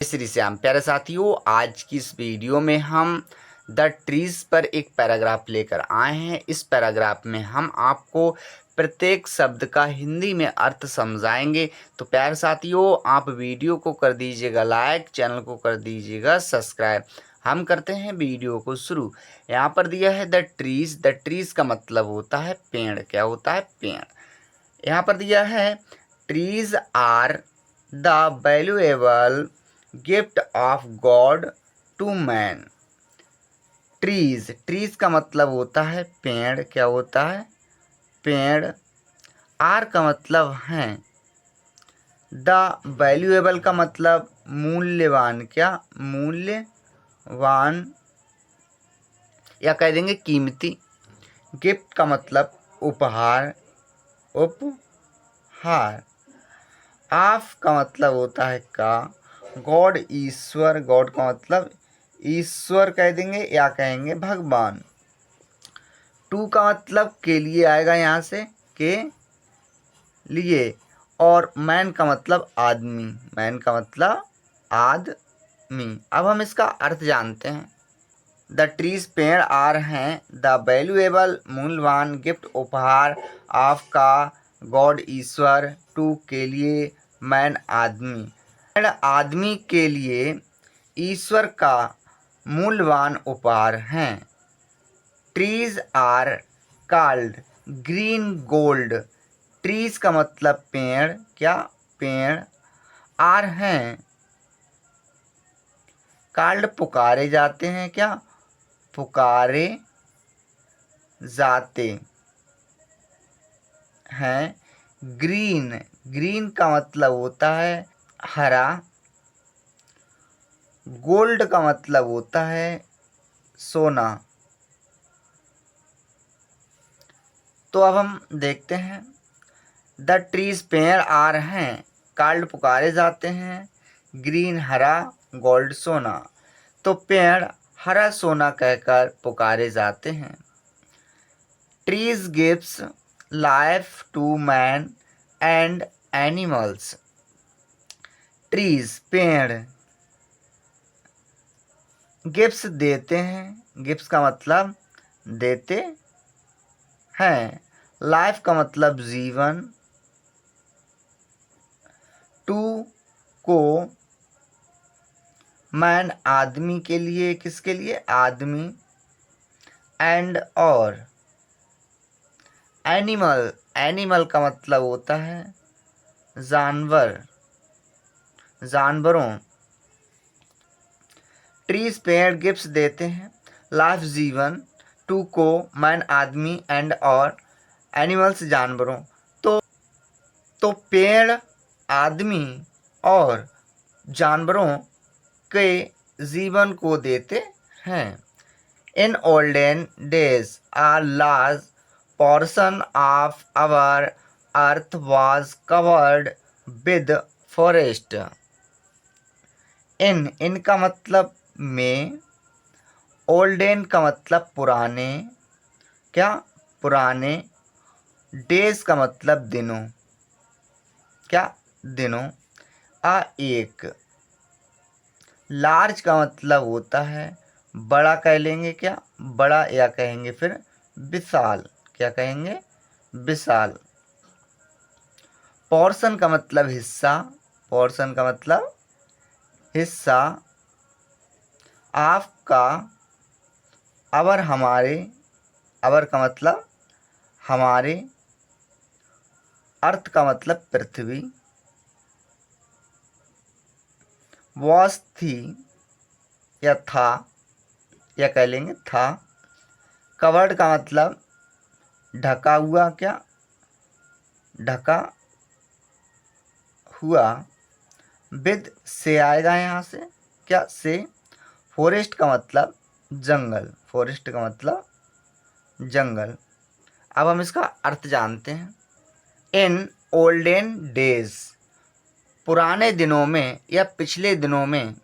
श्री श्याम। प्यारे साथियों, आज की इस वीडियो में हम द ट्रीज पर एक पैराग्राफ लेकर आए हैं। इस पैराग्राफ में हम आपको प्रत्येक शब्द का हिंदी में अर्थ समझाएंगे। तो प्यारे साथियों, आप वीडियो को कर दीजिएगा लाइक, चैनल को कर दीजिएगा सब्सक्राइब। हम करते हैं वीडियो को शुरू। यहाँ पर दिया है द ट्रीज। द ट्रीज का मतलब होता है पेड़। क्या होता है? पेड़। यहाँ पर दिया है trees are the valuable gift of God to man. Trees, trees का मतलब होता है पेड़। क्या होता है? पेड़। आर का मतलब है। द वैल्यूएबल का मतलब मूल्यवान। क्या? मूल्यवान या कह देंगे कीमती। गिफ्ट का मतलब उपहार। उपहार। ऑफ का मतलब होता है का। गॉड ईश्वर। गॉड का मतलब ईश्वर कह देंगे या कहेंगे भगवान। टू का मतलब के लिए आएगा, यहाँ से के लिए। और मैन का मतलब आदमी। मैन का मतलब आदमी। अब हम इसका अर्थ जानते हैं। द ट्रीज पेड़ आर हैं द वैल्यूएबल मूल्यवान गिफ्ट उपहार ऑफ का गॉड ईश्वर टू के लिए मैन आदमी। पेड़ आदमी के लिए ईश्वर का मूल्यवान उपहार हैं। Trees are called green gold. Trees का मतलब पेड़। क्या? पेड़। आर हैं कॉल्ड पुकारे जाते हैं। क्या? पुकारे जाते हैं। ग्रीन, ग्रीन का मतलब होता है हरा। गोल्ड का मतलब होता है सोना। तो अब हम देखते हैं। द ट्रीज पेड़ आर हैं कॉल्ड पुकारे जाते हैं। ग्रीन हरा, गोल्ड सोना। तो पेड़ हरा सोना कहकर पुकारे जाते हैं। Trees gives life to man and animals. Trees पेड़ गिफ्ट्स देते हैं। गिफ्ट्स का मतलब देते हैं। लाइफ का मतलब जीवन। टू को मैन आदमी के लिए। किसके लिए? आदमी। एंड और एनिमल, एनिमल का मतलब होता है जानवर, जानवरों। ट्रीज पेड़ गिफ्ट्स देते हैं। लाइफ जीवन। टू को मैन आदमी एंड और एनिमल्स जानवरों। तो पेड़ आदमी और जानवरों के जीवन को देते हैं। In olden days a large portion of our earth was covered with forest. इनका मतलब में। ओल्डन का मतलब पुराने। क्या? पुराने। डेज का मतलब दिनों। क्या? दिनों। एक। लार्ज का मतलब होता है बड़ा कह लेंगे। क्या? बड़ा या कहेंगे फिर विशाल। क्या कहेंगे? विशाल। पोर्शन का मतलब हिस्सा। पोर्शन का मतलब हिस्सा। आपका अवर हमारे। अवर का मतलब हमारे। अर्थ का मतलब पृथ्वी। वॉस थी या था या कह लेंगे था। कवर्ड का मतलब ढका हुआ। क्या? ढका हुआ। विद से आएगा यहाँ से। क्या? से। फॉरेस्ट का मतलब जंगल। फॉरेस्ट का मतलब जंगल। अब हम इसका अर्थ जानते हैं। इन ओल्डन डेज पुराने दिनों में या पिछले दिनों में।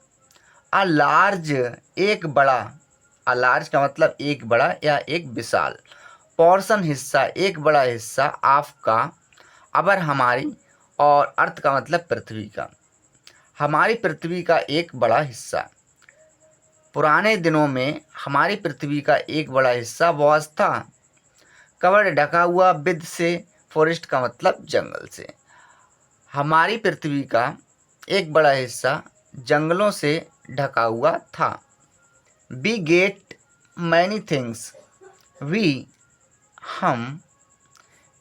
अ लार्ज एक बड़ा। अ लार्ज का मतलब एक बड़ा या एक विशाल। पोर्शन हिस्सा, एक बड़ा हिस्सा। ऑफ का अबर हमारी और अर्थ का मतलब पृथ्वी का। हमारी पृथ्वी का एक बड़ा हिस्सा। पुराने दिनों में हमारी पृथ्वी का एक बड़ा हिस्सा वॉज था कवर्ड, ढका हुआ, विद से, फॉरेस्ट का मतलब जंगल से। हमारी पृथ्वी का एक बड़ा हिस्सा जंगलों से ढका हुआ था। We get many things, we हम,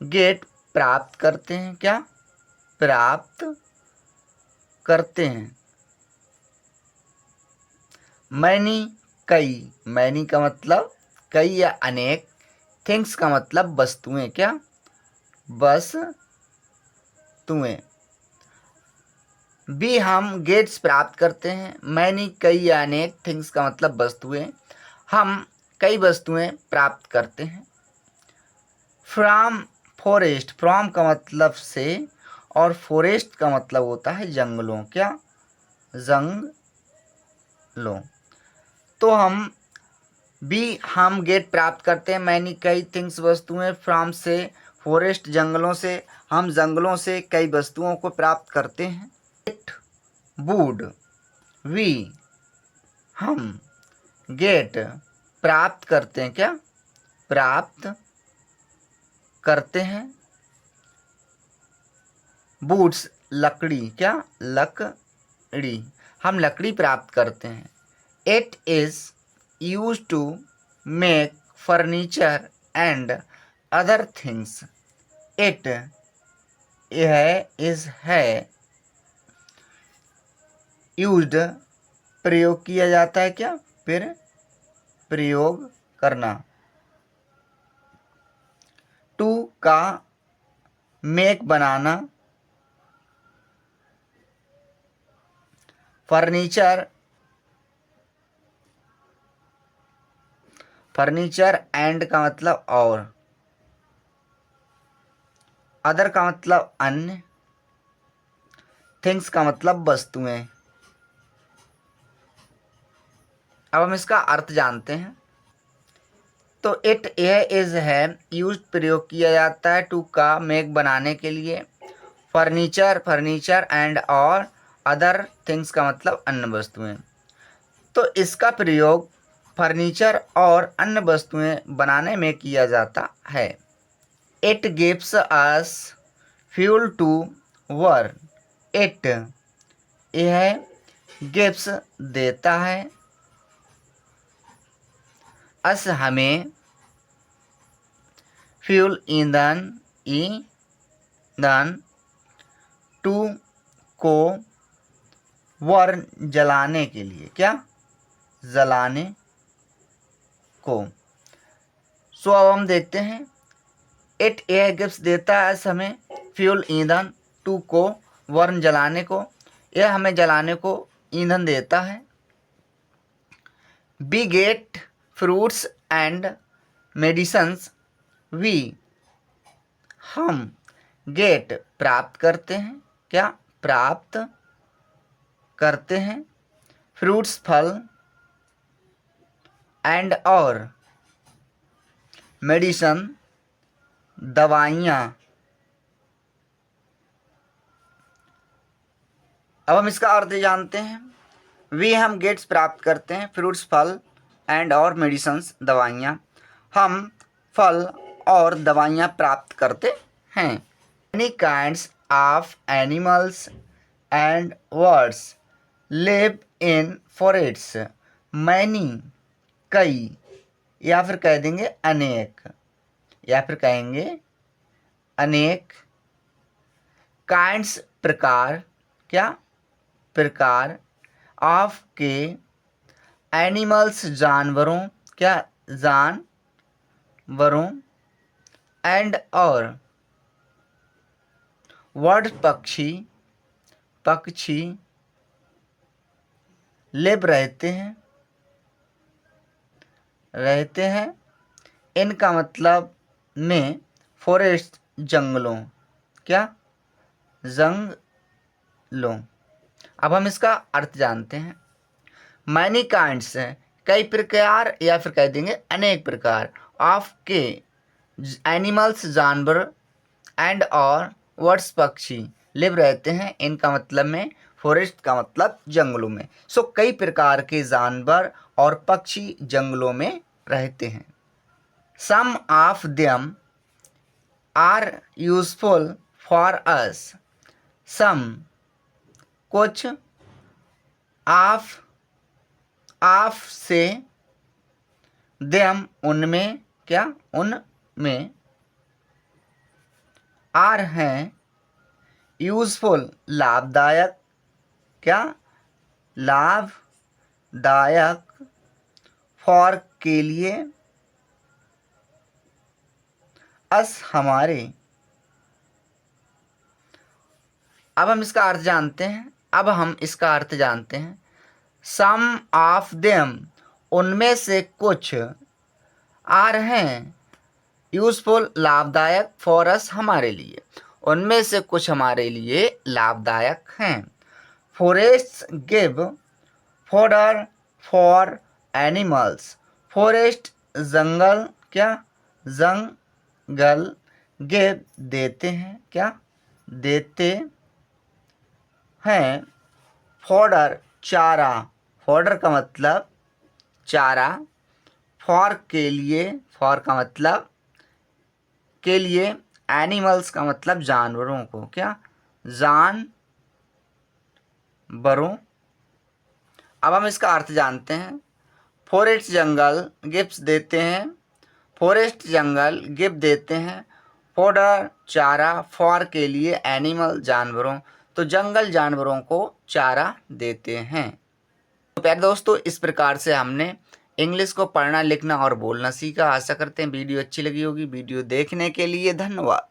गेट प्राप्त करते हैं, क्या प्राप्त करते हैं। मैनी कई, मैनी का मतलब कई या अनेक, थिंग्स का मतलब वस्तुएं, क्या वस्तुएं। भी हम गेट्स प्राप्त करते हैं, मैनी कई या अनेक, थिंग्स का मतलब वस्तुएं, हम कई वस्तुएं प्राप्त करते हैं। फ्रॉम फॉरेस्ट, फ्रॉम का मतलब से और फॉरेस्ट का मतलब होता है जंगलों, क्या जंगलों। तो हम गेट प्राप्त करते हैं, मैनी कई, थिंग्स वस्तुएं, फ्रॉम से, फॉरेस्ट जंगलों से, हम जंगलों से कई वस्तुओं को प्राप्त करते हैं। गेट वुड, वी हम गेट प्राप्त करते हैं, क्या प्राप्त करते हैं। वुड्स लकड़ी, क्या लकड़ी, हम लकड़ी प्राप्त करते हैं। It is use to make furniture and other things. It यह इज है, यूज्ड प्रयोग किया जाता है, क्या फिर प्रयोग करना। टू का make banana, furniture, furniture and का मतलब और, अदर का मतलब अन्य, थिंग्स का मतलब वस्तुएं। अब हम इसका अर्थ जानते हैं। तो इट यह इज है, यूज प्रयोग किया जाता है, टू का मेक बनाने के लिए, फर्नीचर फर्नीचर एंड और अदर थिंग्स का मतलब अन्य वस्तुएं। तो इसका प्रयोग फर्नीचर और अन्य वस्तुएं बनाने में किया जाता है। It gives us fuel to burn, it यह गिव्स देता है, अस हमें, फ्यूल ईंधन, ईंधन, टू को, वर्न जलाने के लिए, क्या जलाने को। सो अब हम देखते हैं। इट यह गिफ्ट देता है हमें, फ्यूल ईंधन, टू को, वर्न जलाने को, यह हमें जलाने को ईंधन देता है। We get fruits and medicines, we हम गेट प्राप्त करते हैं, क्या प्राप्त करते हैं। फ्रूट्स फल, एंड और मेडिसन दवाइयाँ। अब हम इसका अर्थ जानते हैं। वी हम गेट्स प्राप्त करते हैं, फ्रूट्स फल एंड और मेडिसन्स दवाइयाँ, हम फल और दवाइयाँ प्राप्त करते हैं। Many kinds of animals and birds live in forests, many कई, या फिर कह देंगे अनेक, या फिर कहेंगे अनेक, काइंड्स प्रकार, क्या प्रकार, ऑफ के, एनिमल्स जानवरों, क्या जानवरों, एंड और वर्ड पक्षी, पक्षी, लिव रहते हैं, रहते हैं, इनका मतलब में, फॉरेस्ट जंगलों, क्या जंगलों। अब हम इसका अर्थ जानते हैं। मैनी काइंड्स कई प्रकार, या फिर कह देंगे अनेक प्रकार, ऑफ के एनिमल्स जानवर, एंड और वर्ड्स पक्षी, लिव रहते हैं, इनका मतलब में फॉरेस्ट का मतलब जंगलों में। सो कई प्रकार के जानवर और पक्षी जंगलों में रहते हैं। Some of them are useful for us. Some कुछ, ऑफ से, देम उनमें, क्या उनमें, आर हैं, यूजफुल लाभदायक, क्या लाभदायक, फॉर के लिए, अस हमारे। अब हम इसका अर्थ जानते हैं। सम ऑफ देम उनमें से कुछ, आर हैं यूजफुल लाभदायक, फॉर अस हमारे लिए, उनमें से कुछ हमारे लिए लाभदायक हैं। Forest give fodder for animals. Forest जंगल, क्या जंगल, गिव देते हैं, क्या देते हैं, फॉडर चारा, फॉडर का मतलब चारा, फॉर के लिए, फॉर का मतलब के लिए, एनिमल्स का मतलब जानवरों को, क्या जानवरों। अब हम इसका अर्थ जानते हैं। फॉरेस्ट जंगल गिफ्ट्स देते हैं, फॉरेस्ट जंगल गिफ्ट देते हैं, फॉडर चारा, फॉर के लिए, एनिमल जानवरों, तो जंगल जानवरों को चारा देते हैं। तो प्यारे दोस्तों, इस प्रकार से हमने इंग्लिश को पढ़ना, लिखना और बोलना सीखा। आशा करते हैं वीडियो अच्छी लगी होगी। वीडियो देखने के लिए धन्यवाद।